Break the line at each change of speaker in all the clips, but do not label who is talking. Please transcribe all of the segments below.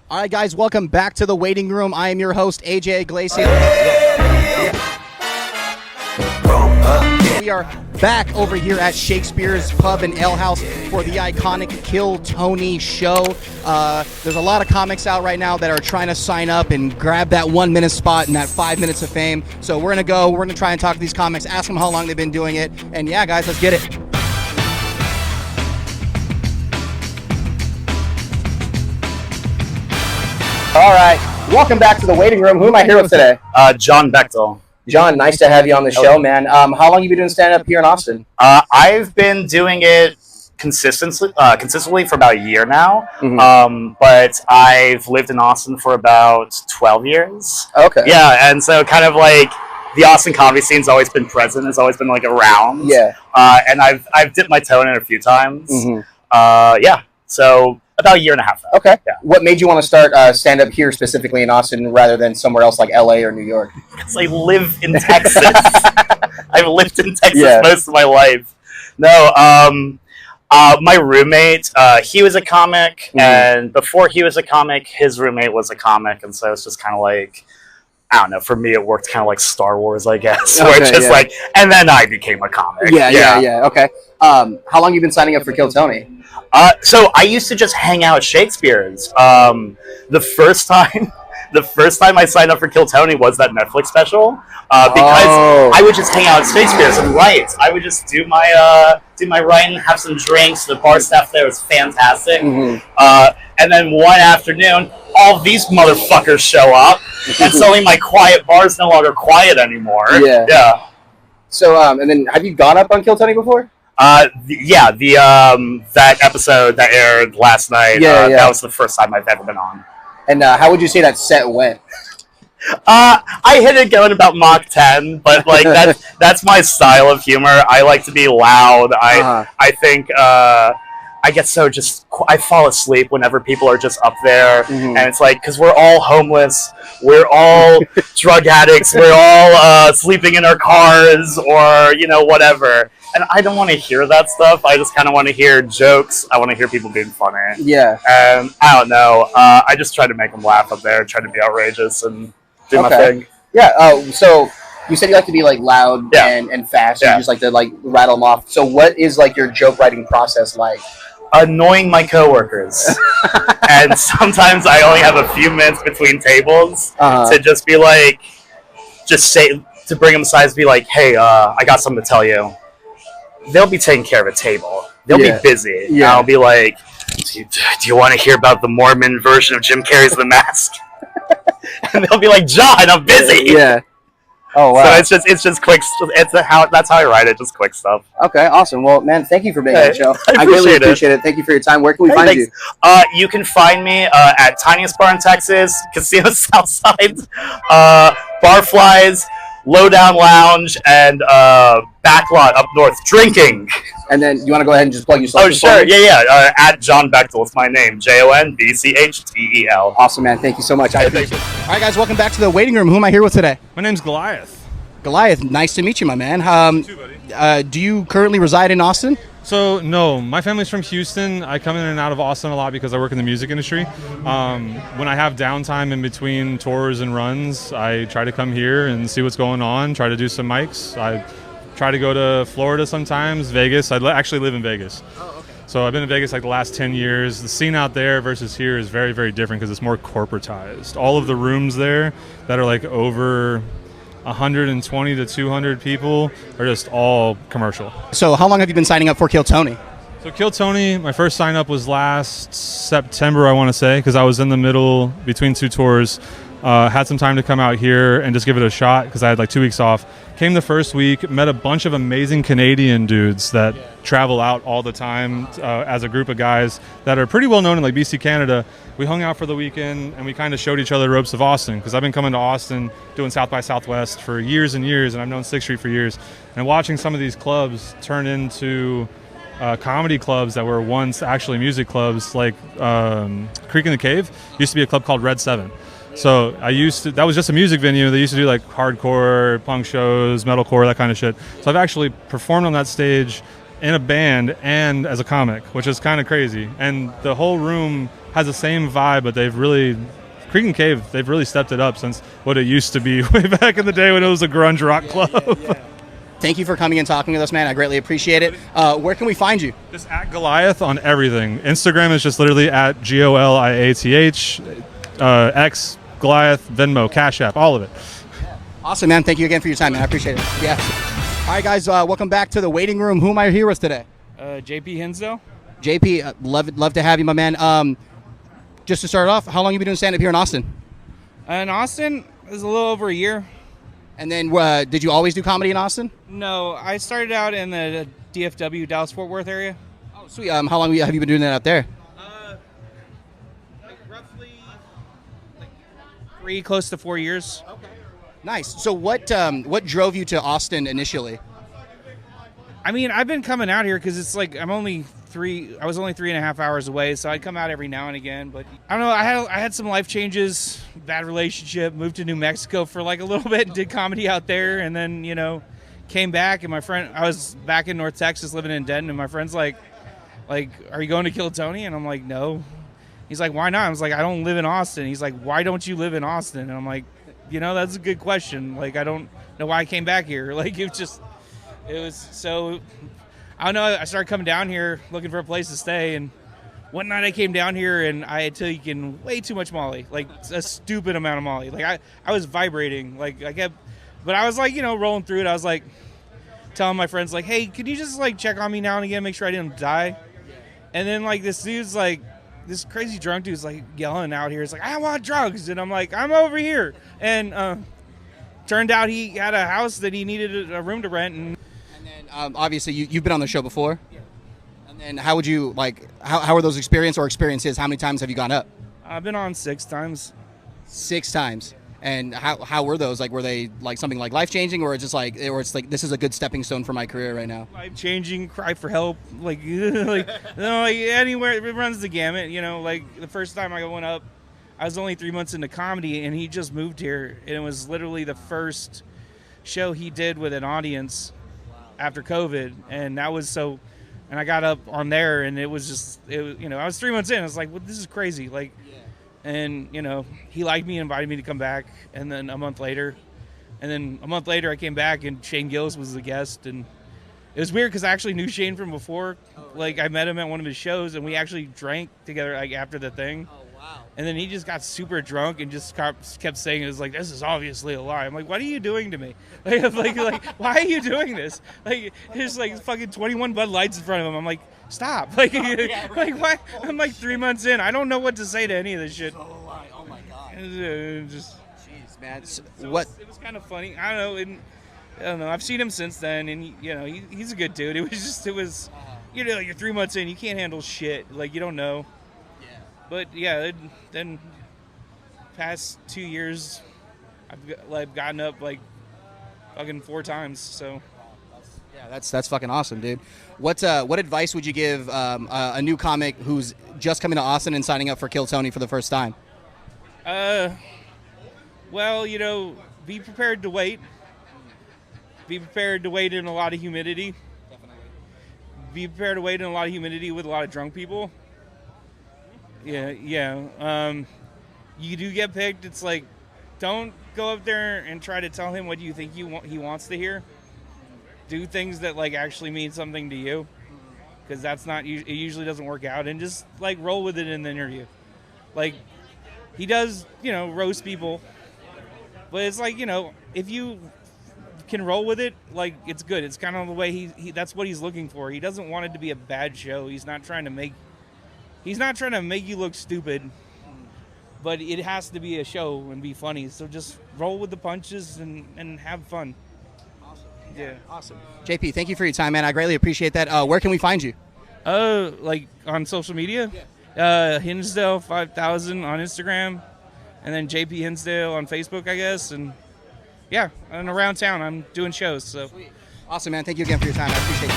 All right, guys, welcome back to The Waiting Room. I am your host, AJ Iglesias. We are back over here at Shakespeare's Pub and Ale House for the iconic Kill Tony show. There's a lot of comics out right now that are trying to sign up and grab that 1 minute spot and that 5 minutes of fame. So we're going to try and talk to these comics, ask them how long they've been doing it. And yeah, guys, let's get it. All right, welcome back to The Waiting Room. Who am I here with today?
John Bechtel.
John, nice to have you on the show, man. How long have you been doing stand-up here in Austin?
I've been doing it consistently for about a year now, but I've lived in Austin for about 12 years.
Okay.
Yeah, and so kind of like the Austin comedy scene's always been present, it's always been like around.
Yeah.
And I've dipped my toe in it a few times. Yeah, so about a year and a half now.
Okay.
Yeah.
What made you want to start stand-up here specifically in Austin rather than somewhere else like LA or New York?
Because I live in Texas. I've lived in Texas most of my life. No, my roommate, he was a comic, and before he was a comic, his roommate was a comic, and so it's just kind of like, I don't know, for me it worked kind of like Star Wars, I guess, where it's just like, and then I became a comic.
Yeah, okay. How long have you been signing up for Kill Tony?
So I used to just hang out at Shakespeare's. The first time I signed up for Kill Tony was that Netflix special, because I would just hang out at Shakespeare's and write. I would just do my writing, have some drinks. The bar staff there was fantastic. And then one afternoon, all these motherfuckers show up, and suddenly my quiet bar is no longer quiet anymore. Yeah.
So, and then have you gone up on Kill Tony before?
That episode that aired last night, that was the first time I've ever been on.
And how would you say that set went?
I hit it going about Mach 10, but like that's my style of humor. I like to be loud. I think I get so I fall asleep whenever people are just up there, and it's like, because we're all homeless, we're all drug addicts, we're all sleeping in our cars or whatever. And I don't want to hear that stuff. I just kind of want to hear jokes. I want to hear people being funny.
Yeah.
And I don't know. I just try to make them laugh up there, try to be outrageous and do my thing.
Yeah. So you said you like to be like loud and fast. You just like to like rattle them off. So what is like your joke writing process like?
Annoying my coworkers. And sometimes I only have a few minutes between tables to just be like, to bring them aside and be like, hey, I got something to tell you. They'll be taking care of a table. They'll be busy. Yeah. I'll be like, do you want to hear about the Mormon version of Jim Carrey's The Mask? And they'll be like, John, I'm busy.
Yeah. Oh, wow.
So it's just quick. That's how I write it. Just quick stuff.
Okay, awesome. Well, man, thank you for being on the show.
I
really appreciate it. Thank you for your time. Where can we find you?
You can find me at Tiniest Bar in Texas, Casino Southside, Barflies, Lowdown Lounge, and Backlot up north, drinking.
And then you want to go ahead and just plug yourself?
Oh, sure. Yeah. At John Bechtel. It's my name. JONBCHTEL.
Awesome, man. Thank you so much. I appreciate it. All right, guys. Welcome back to The Waiting Room. Who am I here with today?
My name's Goliath.
Goliath. Nice to meet you, my man.
You too, buddy.
Do you currently reside in Austin?
So, no. My family's from Houston. I come in and out of Austin a lot because I work in the music industry. When I have downtime in between tours and runs, I try to come here and see what's going on, try to do some mics. I try to go to Florida sometimes, Vegas. I actually live in Vegas.
Oh, okay.
So I've been in Vegas like the last 10 years. The scene out there versus here is very, very different because it's more corporatized. All of the rooms there that are like over 120 to 200 people are just all commercial.
So how long have you been signing up for Kill Tony?
So Kill Tony, my first sign up was last September, I want to say, because I was in the middle between two tours. Had some time to come out here and just give it a shot because I had like 2 weeks off. Came the first week, met a bunch of amazing Canadian dudes that travel out all the time as a group of guys that are pretty well known in like BC, Canada. We hung out for the weekend and we kind of showed each other the ropes of Austin because I've been coming to Austin doing South by Southwest for years and years, and I've known 6th Street for years. And watching some of these clubs turn into comedy clubs that were once actually music clubs, like Creek in the Cave used to be a club called Red 7. So that was just a music venue. They used to do like hardcore, punk shows, metalcore, that kind of shit. So I've actually performed on that stage in a band and as a comic, which is kind of crazy. And the whole room has the same vibe, but they've really, Creek and Cave, they've really stepped it up since what it used to be way back in the day when it was a grunge rock club.
Thank you for coming and talking with us, man. I greatly appreciate it. Where can we find you?
Just at Goliath on everything. Instagram is just literally at Goliath, X, Goliath, Venmo, Cash App, all of it.
Awesome, man. Thank you again for your time, man. I appreciate it. Yeah. All right, guys. Welcome back to the waiting room. Who am I here with today?
JP Henzo.
JP, love to have you, my man. Just to start off, how long have you been doing stand-up here in Austin?
In Austin, it was a little over a year.
And then did you always do comedy in Austin?
No, I started out in the DFW, Dallas-Fort Worth area.
Oh, sweet. How long have you been doing that out there?
Roughly 3, close to 4 years.
Okay. Nice. So what drove you to Austin initially?
I mean, I've been coming out here because it's like I was only 3.5 hours away, so I'd come out every now and again. But I don't know, I had some life changes, bad relationship, moved to New Mexico for like a little bit and did comedy out there, and then, you know, came back, and I was back in North Texas living in Denton, and my friend's like, are you going to Kill Tony? And I'm like, no. He's like, why not? I was like, I don't live in Austin. He's like, why don't you live in Austin? And I'm like, you know, that's a good question. Like, I don't know why I came back here. Like, it was so, I don't know. I started coming down here looking for a place to stay, and one night I came down here and I had taken way too much Molly, like a stupid amount of Molly. Like I was vibrating, like but I was like, you know, rolling through it. I was like telling my friends like, hey, could you just like check on me now and again, make sure I didn't die? And then like this crazy drunk dude's like yelling out here. It's like, I want drugs. And I'm like, I'm over here. And turned out he had a house that he needed a room to rent. And
then obviously you've been on the show before. Yeah. And then how would you how are those experiences? How many times have you gone up?
I've been on 6 times.
6 times. And how were those? Like, were they like something like life-changing, or it's like this is a good stepping stone for my career right now?
Life-changing, cry for help, like like anywhere, it runs the gamut, you know. Like the first time I went up, I was only 3 months into comedy, and he just moved here, and it was literally the first show he did with an audience after COVID, and that was so. And I got up on there, and it was you know, I was 3 months in, I was like, well, this is crazy, like. And, you know, he liked me and invited me to come back. And then a month later I came back and Shane Gillis was the guest. And it was weird because I actually knew Shane from before. Like, I met him at one of his shows and we actually drank together like after the thing. Oh, wow. And then he just got super drunk and just kept saying, it was like, this is obviously a lie. I'm like, what are you doing to me? Like why are you doing this? Like, there's like fucking 21 Bud Lights in front of him. I'm like, stop. Like, yeah, right. Like, why? I'm like 3 months in. I don't know what to say to any of this shit.
Oh my God.
Just,
jeez, man.
It was kind of funny. I don't know. I've seen him since then, and he's a good dude. It was, you know, you're 3 months in. You can't handle shit. Like, you don't know. Yeah. But yeah, then past 2 years, I've gotten up like fucking 4 times. So.
Yeah, that's fucking awesome, dude. What advice would you give a new comic who's just coming to Austin and signing up for Kill Tony for the first time?
Well, you know, be prepared to wait. Be prepared to wait in a lot of humidity. Definitely. Be prepared to wait in a lot of humidity with a lot of drunk people. Yeah. You do get picked. It's like, don't go up there and try to tell him what you think he wants to hear. Do things that like actually mean something to you, because it usually doesn't work out, and just like roll with it in the interview. Like, he does, you know, roast people, but it's like, you know, if you can roll with it, like, it's good. It's kind of the way he that's what he's looking for. He doesn't want it to be a bad show. He's not trying to make you look stupid, but it has to be a show and be funny. So just roll with the punches and have fun. Yeah. Awesome.
JP, thank you for your time, man. I greatly appreciate that. Where can we find you?
Like on social media? Yeah. Hinsdale 5000 on Instagram, and then JP Hinsdale on Facebook, I guess. And yeah, and around town, I'm doing shows. So.
Sweet. Awesome, man. Thank you again for your time. I appreciate it.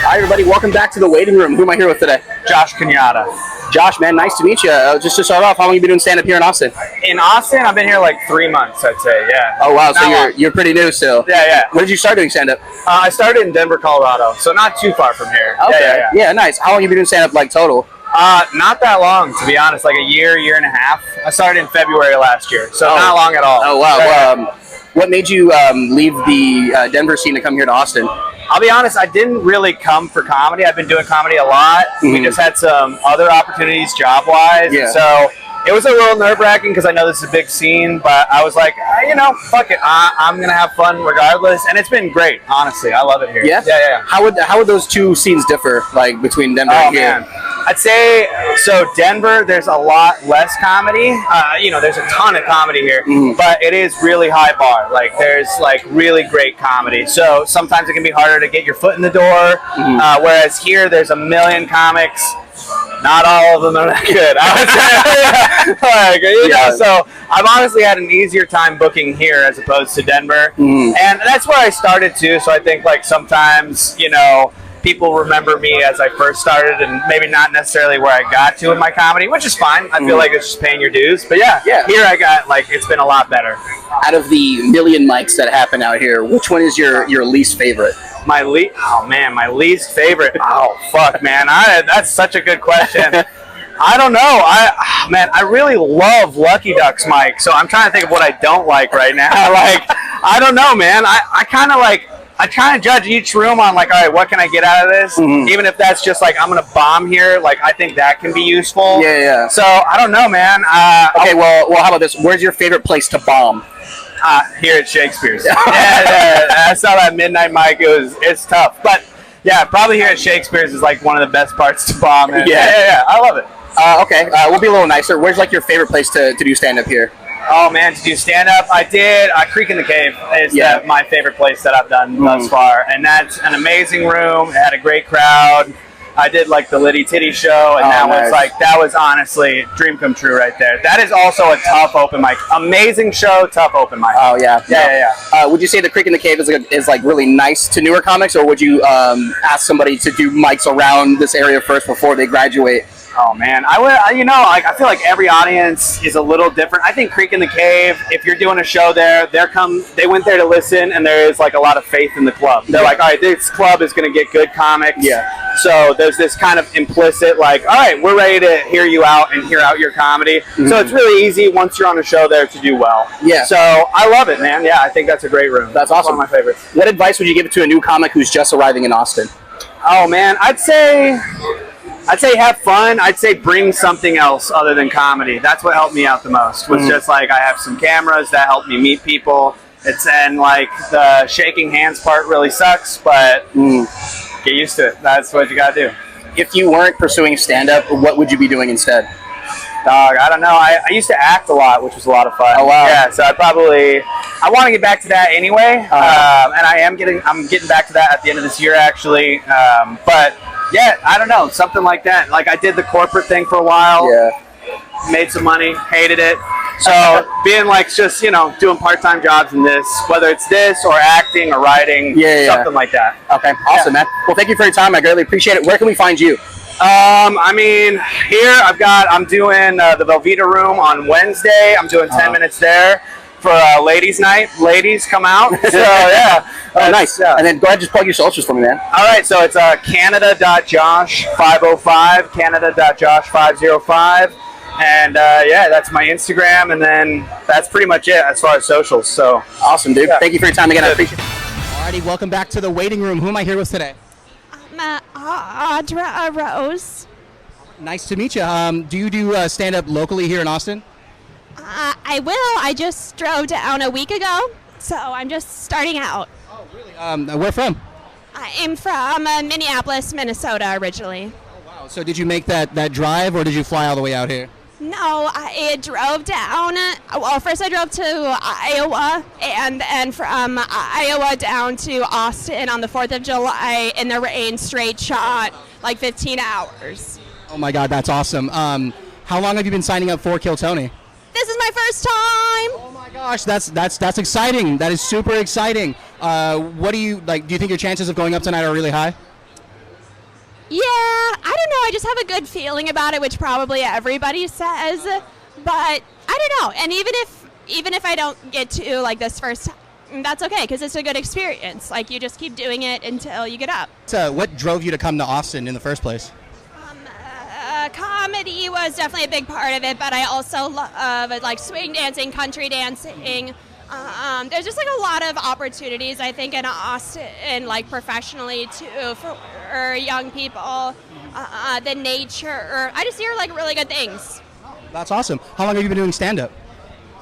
Hi, everybody. Welcome back to The Waiting Room. Who am I here with today?
Josh Kinyatta.
Josh, man, nice to meet you. Just to start off, how long have you been doing stand-up here in Austin?
In Austin, I've been here like 3 months, I'd say, yeah.
Oh, wow,
Not
so
long.
you're pretty new still.
Yeah.
When did you start doing stand-up?
I started in Denver, Colorado, so not too far from here.
Okay.
Yeah.
Nice. How long have you been doing stand-up, like, total?
Not that long, to be honest, like a year and a half. I started in February last year, so not long at all.
Oh, wow.
Yeah.
What made you leave the Denver scene to come here to Austin?
I'll be honest, I didn't really come for comedy. I've been doing comedy a lot. We just had some other opportunities job-wise.
Yeah.
So it was a little nerve-wracking because I know this is a big scene, but I was like, fuck it. I'm going to have fun regardless. And it's been great, honestly. I love it here.
Yeah? How would those two scenes differ, like, between Denver and here?
Man. I'd say, so Denver, there's a lot less comedy. There's a ton of comedy here, but it is really high bar. Like, there's, like, really great comedy. So sometimes it can be harder to get your foot in the door, whereas here there's a million comics. Not all of them are that good, I would say. So I've honestly had an easier time booking here as opposed to Denver. And that's where I started, too. So I think, like, sometimes, people remember me as I first started and maybe not necessarily where I got to in my comedy, which is fine. I feel like it's just paying your dues. But yeah, here I got, like, it's been a lot better.
Out of the million mics that happen out here, which one is your least favorite?
My least favorite. Oh, fuck, man. That's such a good question. I don't know. I really love Lucky Duck's mic, so I'm trying to think of what I don't like right now. Like, I don't know, man. I kind of judge each room on, like, all right, what can I get out of this? Even if that's just, like, I'm going to bomb here, like, I think that can be useful.
Yeah.
So, I don't know, man.
Okay, well, how about this? Where's your favorite place to bomb?
Here at Shakespeare's. yeah, I saw that midnight mic. It's tough. But, yeah, probably here at Shakespeare's is, like, one of the best parts to bomb. Yeah. I love it.
Okay, we'll be a little nicer. Where's, like, your favorite place to do stand-up here?
Oh, man, to do stand-up, I did Creek in the Cave is my favorite place that I've done thus far. And that's an amazing room. It had a great crowd. I did, like, the Liddy Titty show, and that was honestly dream come true right there. That is also a tough open mic. Amazing show, tough open mic.
Oh, yeah.
Yeah.
Would you say the Creek in the Cave is like really nice to newer comics, or would you ask somebody to do mics around this area first before they graduate?
Oh, man. I feel like every audience is a little different. I think Creek in the Cave, if you're doing a show there, they went there to listen, and there is, like, a lot of faith in the club. They're like, all right, this club is going to get good comics.
Yeah.
So there's this kind of implicit, like, all right, we're ready to hear you out and hear out your comedy. So it's really easy once you're on a show there to do well.
Yeah.
So I love it, man. Yeah, I think that's a great room.
That's awesome.
One of my favorites.
What advice would you give to a new comic who's just arriving in Austin?
Oh, man, I'd say have fun. I'd say bring something else other than comedy. That's what helped me out the most. Was just like I have some cameras that help me meet people. And like the shaking hands part really sucks, but get used to it. That's what you gotta do.
If you weren't pursuing stand-up, what would you be doing instead?
Dog, I don't know. I used to act a lot, which was a lot of fun.
Oh, wow.
Yeah, so I want to get back to that anyway, and I'm getting back to that at the end of this year, actually. But yeah, I don't know, something like that. Like, I did the corporate thing for a while.
Yeah.
Made some money, hated it. So being like just, doing part-time jobs in this, whether it's this or acting or writing, something like that.
Okay, awesome, man. Well, thank you for your time. I greatly appreciate it. Where can we find you?
Here I'm doing the Velveeta Room on Wednesday. I'm doing 10 minutes there for ladies' night. Ladies, come out. So, yeah.
Oh, nice. And then go ahead and just plug your socials for me, man.
All right, so it's Canada.Josh505, Canada.Josh505. And, that's my Instagram, and then that's pretty much it as far as socials. So
awesome, dude.
Yeah.
Thank you for your time again. I appreciate it. Alrighty, welcome back to The Waiting Room. Who am I here with today?
Audra Rose.
Nice to meet you. Do you do stand-up locally here in Austin?
I will. I just drove down a week ago, so I'm just starting out.
Oh, really? Where from?
I'm from Minneapolis, Minnesota originally.
Oh, wow. So did you make that drive, or did you fly all the way out here?
No, I drove down. Well, first I drove to Iowa, and then from Iowa down to Austin on the 4th of July in the rain, straight shot, like 15 hours.
Oh my God, that's awesome. How long have you been signing up for Kill Tony?
This is my first time.
Oh my gosh, that's exciting. That is super exciting. What do you like? Do you think your chances of going up tonight are really high?
Yeah, I don't know. I just have a good feeling about it, which probably everybody says. But I don't know. And even if I don't get to like this first time, that's okay because it's a good experience. Like you just keep doing it until you get up.
So, what drove you to come to Austin in the first place?
Comedy was definitely a big part of it, but I also love like swing dancing, country dancing. There's just like a lot of opportunities, I think, in Austin, like professionally too, for young people. The nature, I just hear like really good things.
That's awesome. How long have you been doing stand-up?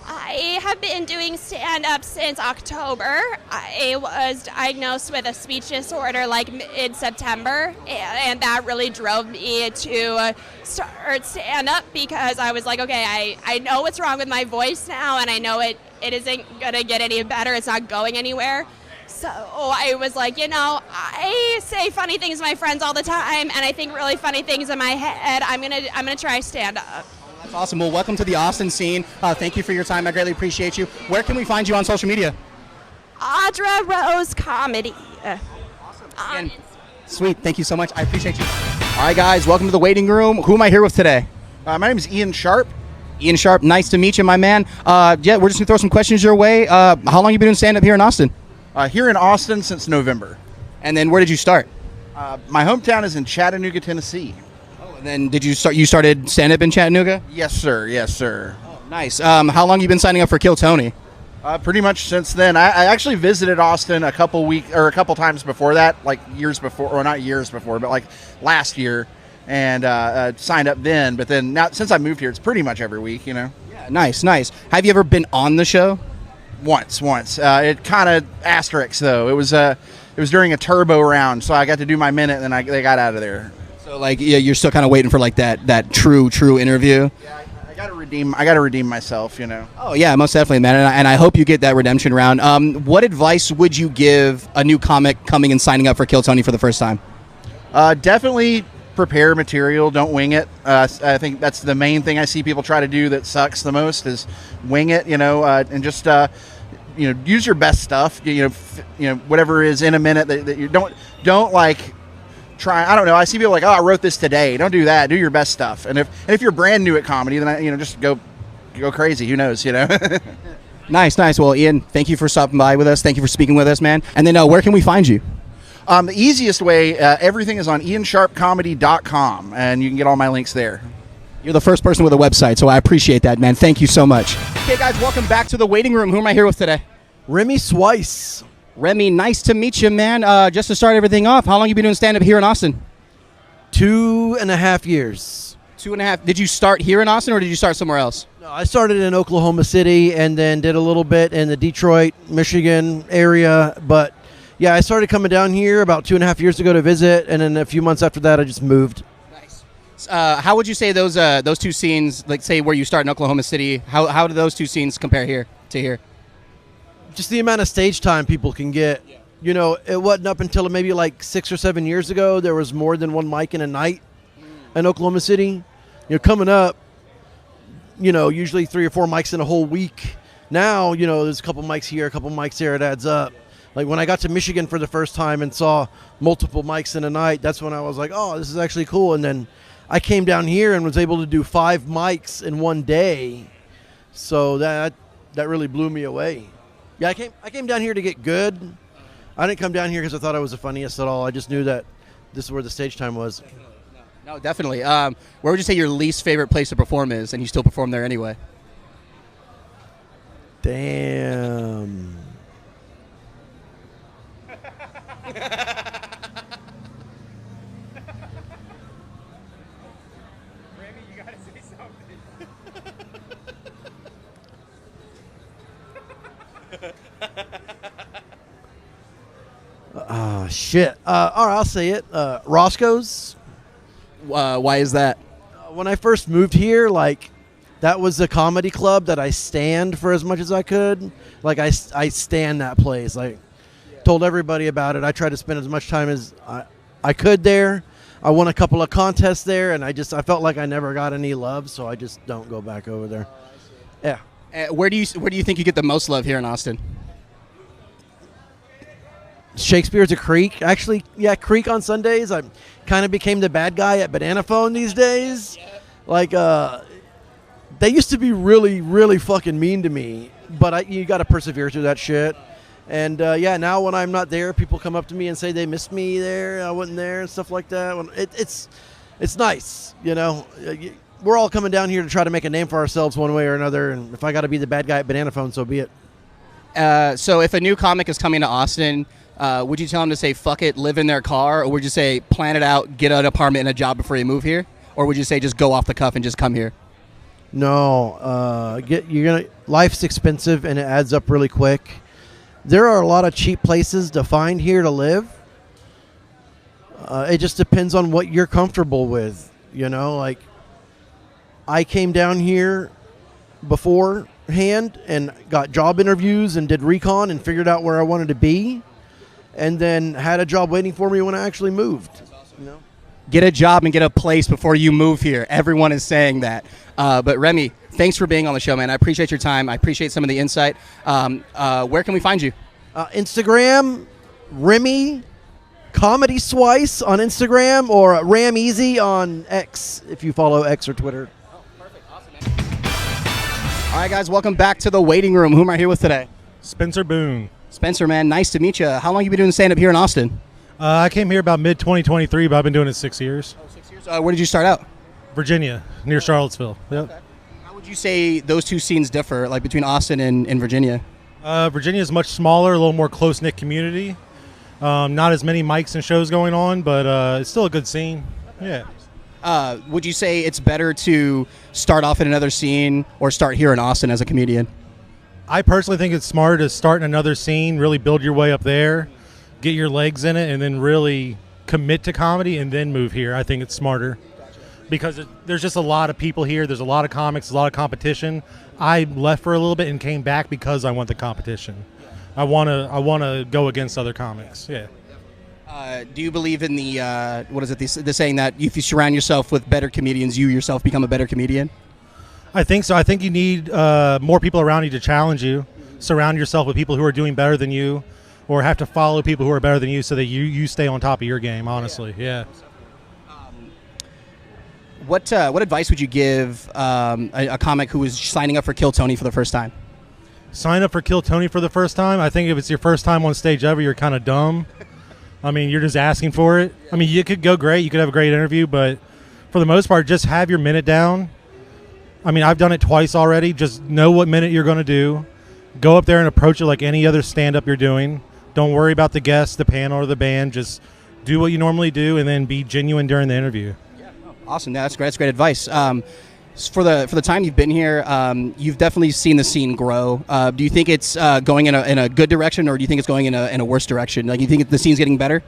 I have been doing stand-up since October. I was diagnosed with a speech disorder like mid-September, and that really drove me to start stand-up because I was like, okay, I know what's wrong with my voice now, and I know it isn't going to get any better. It's not going anywhere. So I was like, I say funny things to my friends all the time, and I think really funny things in my head. I'm gonna try stand-up.
That's awesome. Well, welcome to the Austin scene. Thank you for your time. I greatly appreciate you. Where can we find you on social media?
Audra Rose Comedy.
Again, sweet. Thank you so much. I appreciate you. All right, guys. Welcome to the waiting room. Who am I here with today?
My name is Ian Sharp.
Ian Sharp. Nice to meet you, my man. We're just going to throw some questions your way. How long have you been doing stand-up here in Austin?
Here in Austin since November.
And then where did you start?
My hometown is in Chattanooga, Tennessee.
And then did you started stand-up in Chattanooga?
Yes, sir. Yes, sir.
Oh, nice. How long have you been signing up for Kill Tony?
Pretty much since then. I actually visited Austin a couple times before that, like years before, or not years before, but like last year, and signed up then. But then now, since I moved here, it's pretty much every week,
Yeah, nice. Have you ever been on the show?
Once. It kind of asterisks though. It was during a turbo round, so I got to do my minute, and then they got out of there.
So like, yeah, you're still kind of waiting for like that true interview.
Yeah, I got to redeem myself,
Oh yeah, most definitely, man. And I hope you get that redemption round. What advice would you give a new comic coming and signing up for Kill Tony for the first time?
Definitely prepare material. Don't wing it. I think that's the main thing I see people try to do that sucks the most is wing it. And just use your best stuff. Whatever is in a minute that you don't like. Try. I don't know. I see people like, I wrote this today. Don't do that. Do your best stuff. And if you're brand new at comedy, then just go crazy. Who knows?
Nice. Well, Ian, thank you for stopping by with us. Thank you for speaking with us, man. And then where can we find you?
The easiest way, everything is on IanSharpComedy.com, and you can get all my links there.
You're the first person with a website, so I appreciate that, man. Thank you so much. Okay, guys, welcome back to the waiting room. Who am I here with today?
Remy Swiss.
Remy, nice to meet you, man. Just to start everything off, how long have you been doing stand-up here in Austin?
2.5 years.
2.5. Did you start here in Austin, or did you start somewhere else?
No, I started in Oklahoma City and then did a little bit in the Detroit, Michigan area. But, yeah, I started coming down here about 2.5 years ago to visit, and then a few months after that I just moved.
Nice. How would you say those two scenes, like say where you start in Oklahoma City, how do those two scenes compare here to here?
Just the amount of stage time people can get. Yeah. It wasn't up until maybe like 6 or 7 years ago there was more than one mic in a night in Oklahoma City. Coming up, usually 3 or 4 mics in a whole week. Now, there's a couple mics here, a couple mics there. It adds up. Like when I got to Michigan for the first time and saw multiple mics in a night, that's when I was like, oh, this is actually cool. And then I came down here and was able to do 5 mics in one day. So that really blew me away. Yeah, I came down here to get good. I didn't come down here because I thought I was the funniest at all. I just knew that this is where the stage time was.
No, definitely. Where would you say your least favorite place to perform is, and you still perform there anyway?
Damn. Shit. All right, I'll say it. Roscoe's.
Why is that?
When I first moved here, that was the comedy club that I stand for as much as I could. I stand that place. Told everybody about it. I tried to spend as much time as I could there. I won a couple of contests there, and I felt like I never got any love, so I just don't go back over there. Yeah.
Where do you think you get the most love here in Austin?
Shakespeare's a Creek. Actually, yeah, Creek on Sundays. I kind of became the bad guy at Banana Phone these days. Like, they used to be really, really fucking mean to me, but you got to persevere through that shit. And yeah, now when I'm not there, people come up to me and say they missed me there. I wasn't there and stuff like that. It's nice, you know. We're all coming down here to try to make a name for ourselves one way or another. And if I got to be the bad guy at Banana Phone, so be it.
So if a new comic is coming to Austin, would you tell them to say fuck it, live in their car, or would you say plan it out, get an apartment and a job before you move here, or would you say just go off the cuff and just come here?
No, life's expensive and it adds up really quick. There are a lot of cheap places to find here to live. It just depends on what you're comfortable with, you know. Like, I came down here beforehand and got job interviews and did recon and figured out where I wanted to be, and then had a job waiting for me when I actually moved. You know?
Get a job and get a place before you move here. Everyone is saying that. But Remy, thanks for being on the show, man. I appreciate your time. I appreciate some of the insight. Where can we find you?
Instagram, Remy Comedy Swice on Instagram, or Ram Easy on X if you follow X or Twitter.
Oh, perfect. Awesome, man. All right, guys, welcome back to The Waiting Room. Who am I here with today?
Spencer Boon.
Spencer, man, nice to meet you. How long have you been doing stand-up here in Austin?
I came here about mid-2023, but I've been doing it 6 years.
Oh, 6 years. Where did you start out?
Virginia, near Charlottesville. Yep.
Okay. How would you say those two scenes differ, like between Austin and Virginia?
Virginia is much smaller, a little more close-knit community. Not as many mics and shows going on, but it's still a good scene. Yeah.
Would you say it's better to start off in another scene or start here in Austin as a comedian?
I personally think it's smarter to start in another scene, really build your way up there, get your legs in it, and then really commit to comedy and then move here. I think it's smarter. Because there's just a lot of people here. There's a lot of comics, a lot of competition. I left for a little bit and came back because I want the competition. I want to go against other comics. Yeah.
Do you believe in the the saying that if you surround yourself with better comedians, you yourself become a better comedian?
I think so. I think you need more people around you to challenge you. Surround yourself with people who are doing better than you, or have to follow people who are better than you, so that you stay on top of your game. Honestly, yeah.
What advice would you give a comic who is signing up for Kill Tony for the first time?
Sign up for Kill Tony for the first time? I think if it's your first time on stage ever, you're kind of dumb. I mean, you're just asking for it. I mean, you could go great. You could have a great interview, but for the most part, just have your minute down. I mean, I've done it twice already. Just know what minute you're going to do. Go up there and approach it like any other stand-up you're doing. Don't worry about the guests, the panel, or the band. Just do what you normally do and then be genuine during the interview.
Awesome. That's great. That's great advice. For the time you've been here, you've definitely seen the scene grow. Do you think it's going in a good direction, or do you think it's going in a worse direction? Like, you think the scene's getting better?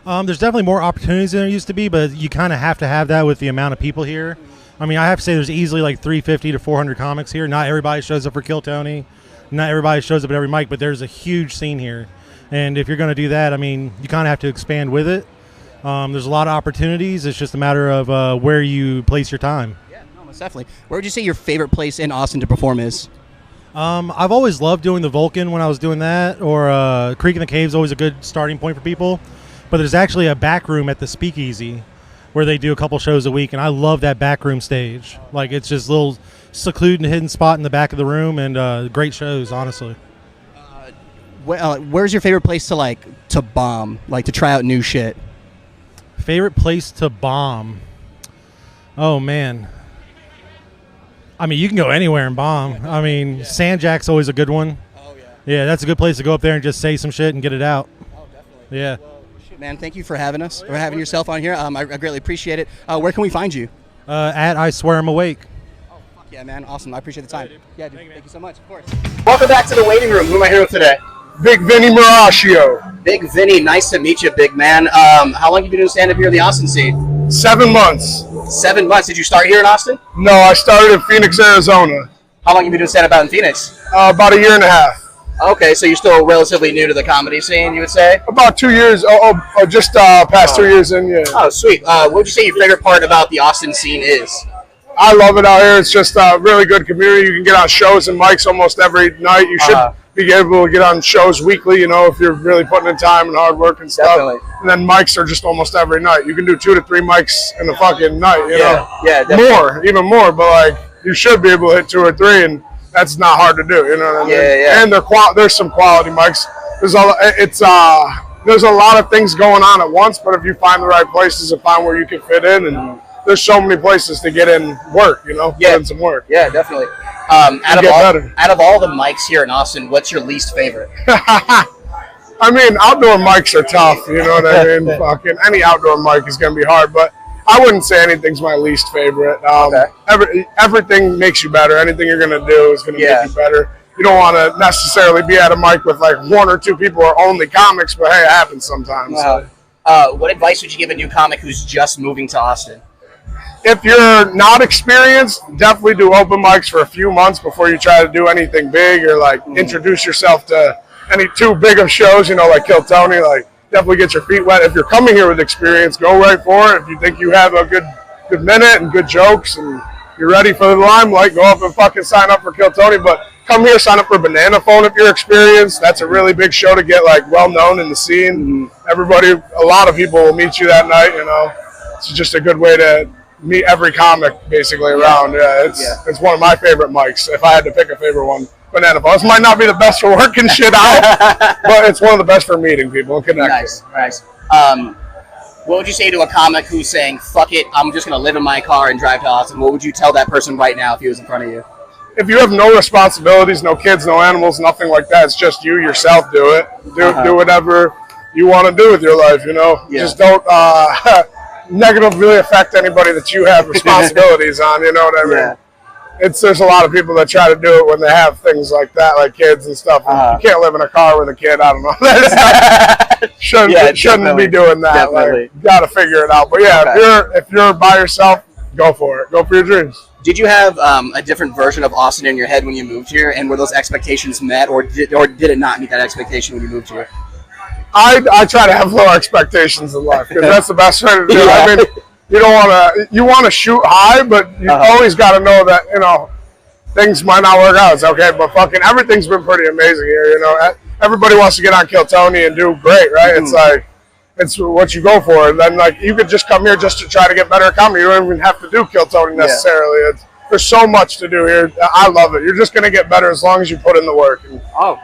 There's definitely more opportunities than there used to be, but you kind of have to have that with the amount of people here. I mean, I have to say there's easily like 350 to 400 comics here. Not everybody shows up for Kill Tony. Not everybody shows up at every mic, but there's a huge scene here. And if you're going to do that, I mean, you kind of have to expand with it. There's a lot of opportunities. It's just a matter of where you place your time.
Yeah, no, most definitely. Where would you say your favorite place in Austin to perform is?
I've always loved doing the Vulcan when I was doing that, or Creek in the Cave is always a good starting point for people. But there's actually a back room at the Speakeasy where they do a couple shows a week, and I love that back room stage. Like, it's just a little secluded and hidden spot in the back of the room, and great shows, honestly.
Where's your favorite place to bomb, like to try out new shit?
Favorite place to bomb? Oh, man. I mean, you can go anywhere and bomb. I mean, Sandjack's always a good one. Oh, yeah. Yeah, that's a good place to go up there and just say some shit and get it out. Oh, definitely. Yeah.
Well, shit, man, thank you for having us, for having yourself on here. I greatly appreciate it. Where can we find you?
At I Swear I'm Awake.
Oh, fuck yeah, man. Awesome. I appreciate the time.
Yeah,
dude. Thank you so much. Of course.
Welcome back to The Waiting Room. Who am I here with today?
Big Vinnie Maracchio.
Big Vinnie, nice to meet you, big man. How long have you been doing stand-up here in the Austin scene?
7 months.
7 months. Did you start here in Austin?
No, I started in Phoenix, Arizona.
How long have you been doing stand-up out in Phoenix?
About 1.5 years.
Okay, so you're still relatively new to the comedy scene, you would say?
About 2 years, just past 2 years in, yeah.
Oh, sweet. What would you say your favorite part about the Austin scene is?
I love it out here. It's just a really good community. You can get on shows and mics almost every night. You be able to get on shows weekly, if you're really putting in time and hard work and stuff.
Definitely.
And then mics are just almost every night. You can do 2 to 3 mics in a fucking night,
Yeah, definitely.
even more, but like you should be able to hit 2 or 3, and that's not hard to do, you know what I mean?
Yeah.
And there's some quality mics. There's a lot of things going on at once, but if you find the right places and find where you can fit in, and there's so many places to get in work, put in some work.
Yeah, definitely. Out of all the mics here in Austin, what's your least favorite?
I mean, outdoor mics are tough, you know what I mean? Fucking any outdoor mic is going to be hard, but I wouldn't say anything's my least favorite. Everything makes you better. Anything you're going to do is going to make you better. You don't want to necessarily be at a mic with like 1 or 2 people who are only comics, but hey, it happens sometimes.
What advice would you give a new comic who's just moving to Austin?
If you're not experienced, definitely do open mics for a few months before you try to do anything big or like introduce yourself to any too big of shows, like Kill Tony. Like, definitely get your feet wet. If you're coming here with experience, go right for it. If you think you have a good minute and good jokes and you're ready for the limelight, go up and fucking sign up for Kill Tony. But come here, sign up for Banana Phone if you're experienced. That's a really big show to get like well known in the scene. A lot of people will meet you that night. It's just a good way to meet every comic basically around. It's one of my favorite mics. If I had to pick a favorite one, Banana Phone. This might not be the best for working shit out, but it's one of the best for meeting people and connecting.
Nice. What would you say to a comic who's saying, fuck it, I'm just going to live in my car and drive to Austin? What would you tell that person right now if he was in front of you?
If you have no responsibilities, no kids, no animals, nothing like that, it's just you yourself, do it. Do whatever you want to do with your life, Just don't negatively affect anybody that you have responsibilities on, you know what I mean?
Yeah.
There's a lot of people that try to do it when they have things like that, like kids and stuff. And you can't live in a car with a kid. I don't know. Shouldn't be doing that.
Definitely.
Like, got to figure it out. But if you're by yourself, go for it. Go for your dreams.
Did you have a different version of Austin in your head when you moved here, and were those expectations met, or did it not meet that expectation when you moved here?
I try to have low expectations in life because that's the best way to do it. I mean, you want to shoot high, but you always got to know that things might not work out. It's okay, but fucking everything's been pretty amazing here. Everybody wants to get on Kill Tony and do great, right? It's like it's what you go for, and then like you could just come here just to try to get better at comedy. You don't even have to do Kill Tony necessarily. There's so much to do here. I love it. You're just gonna get better as long as you put in the work and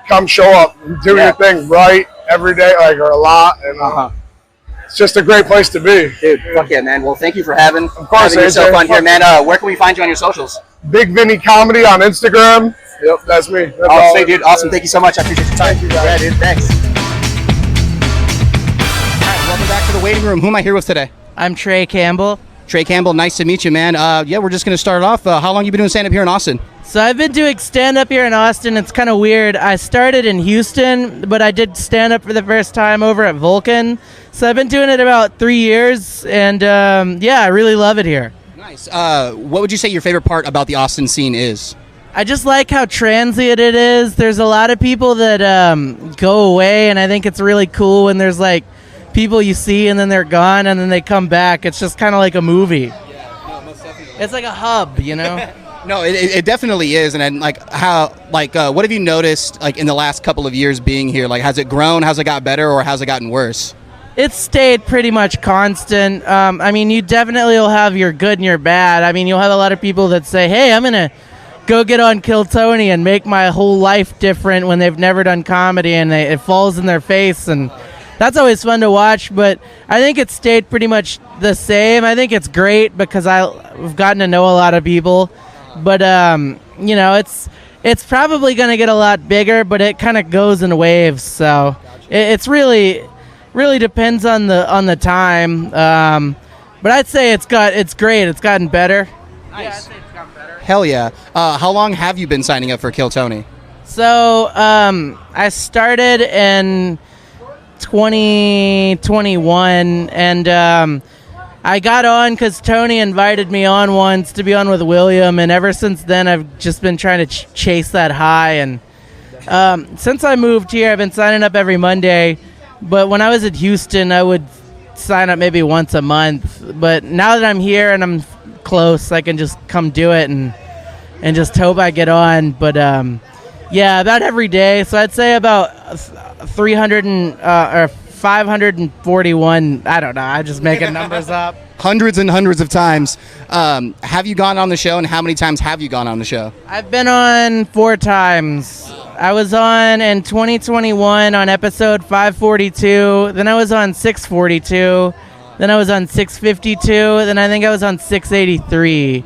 come show up and do your thing right every day, or a lot, and it's just a great place to be.
Dude, fuck yeah, man. Well, thank you for having
AJ.
yourself on here, man. Where can we find you on your socials?
Big Vinnie Comedy on Instagram. Yep, that's me. That's
dude. Awesome. Thank you so much. I appreciate your time.
Thank you, guys.
Yeah, dude. Thanks.
All right, welcome back to the waiting room. Who am I here with today?
I'm Trey Campbell.
Trey Campbell, nice to meet you, man. We're just going to start off. How long you been doing stand-up here in Austin?
So I've been doing stand-up here in Austin. It's kind of weird. I started in Houston, but I did stand-up for the first time over at Vulcan. So I've been doing it about 3 years, and I really love it here.
Nice. What would you say your favorite part about the Austin scene is?
I just like how transient it is. There's a lot of people that go away, and I think it's really cool when there's like people you see and then they're gone and then they come back. It's just kind of like a movie.
Yeah, no, most definitely.
It's like a hub,
No, it definitely is. And then what have you noticed like in the last couple of years being here? Like, has it grown? Has it got better, or has it gotten worse?
It's stayed pretty much constant. You definitely will have your good and your bad. You'll have a lot of people that say, hey, I'm going to go get on Kill Tony and make my whole life different when they've never done comedy, and it falls in their face, and that's always fun to watch. But I think it's stayed pretty much the same. I think it's great because I've gotten to know a lot of people. But, it's probably going to get a lot bigger, but it kind of goes in waves. So it's really depends on the time. But I'd say it's great. It's gotten better.
Nice. Yeah, I'd say it's gotten better. Hell yeah. How long have you been signing up for Kill Tony?
So I started in 2021, and I got on because Tony invited me on once to be on with William, and ever since then I've just been trying to chase that high. And since I moved here, I've been signing up every Monday, but when I was at Houston, I would sign up maybe once a month. But now that I'm here and I'm close, I can just come do it and just hope I get on. But Yeah, about every day. So I'd say about 300 or 541. I don't know. I'm just making numbers up.
Hundreds and hundreds of times. Have you gone on the show, and how many times have you gone on the show?
I've been on 4 times. I was on in 2021 on episode 542. Then I was on 642. Then I was on 652. Then I think I was on 683.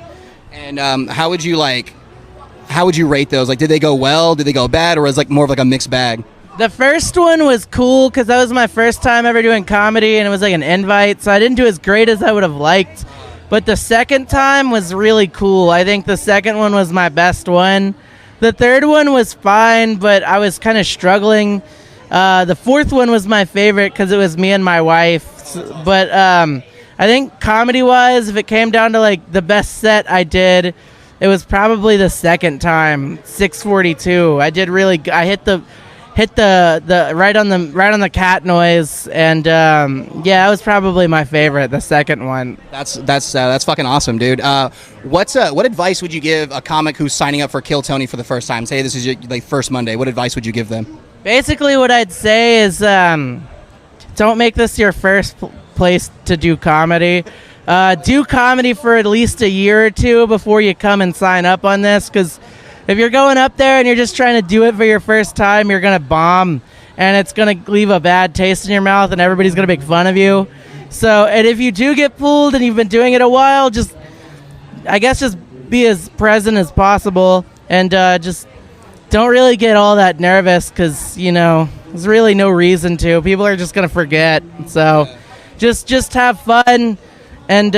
And how would you rate those? Like, did they go well? Did they go bad? Or was it like more of like a mixed bag?
The first one was cool because that was my first time ever doing comedy, and it was like an invite, so I didn't do as great as I would have liked. But the second time was really cool. I think the second one was my best one. The third one was fine, but I was kind of struggling. The fourth one was my favorite because it was me and my wife. But I think comedy-wise, if it came down to like the best set I did, it was probably the second time, 642. I did really. I hit the right on the cat noise, and yeah, it was probably my favorite, the second one.
That's fucking awesome, dude. What advice would you give a comic who's signing up for Kill Tony for the first time? Say this is your first Monday. What advice would you give them?
Basically, what I'd say is don't make this your first place to do comedy. Do comedy for at least a year or two before you come and sign up on this, because if you're going up there and you're just trying to do it for your first time, you're going to bomb, and it's going to leave a bad taste in your mouth, and everybody's going to make fun of you. So, and if you do get pulled and you've been doing it a while, just be as present as possible, and just don't really get all that nervous, because, there's really no reason to. People are just going to forget. So just have fun. And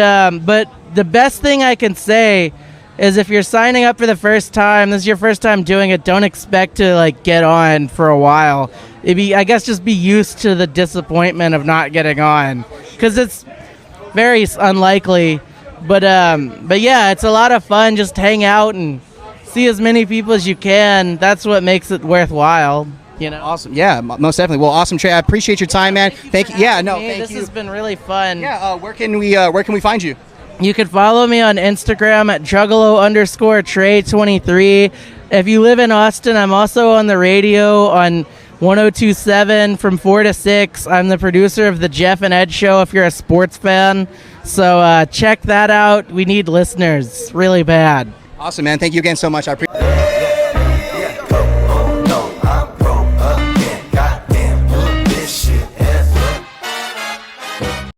but the best thing I can say is if you're signing up for the first time, this is your first time doing it, don't expect to get on for a while. Just be used to the disappointment of not getting on, because it's very unlikely. But yeah, it's a lot of fun. Just hang out and see as many people as you can. That's what makes it worthwhile.
Awesome. Yeah, most definitely. Well, awesome, Trey. I appreciate your time, man. Thank you. Yeah, no, thank you.
This has been really fun.
Yeah. Where can we find you?
You can follow me on Instagram at Juggalo_Trey23. If you live in Austin, I'm also on the radio on 102.7 from 4 to 6. I'm the producer of the Jeff and Ed Show if you're a sports fan. So check that out. We need listeners really bad.
Awesome, man. Thank you again so much. I appreciate it.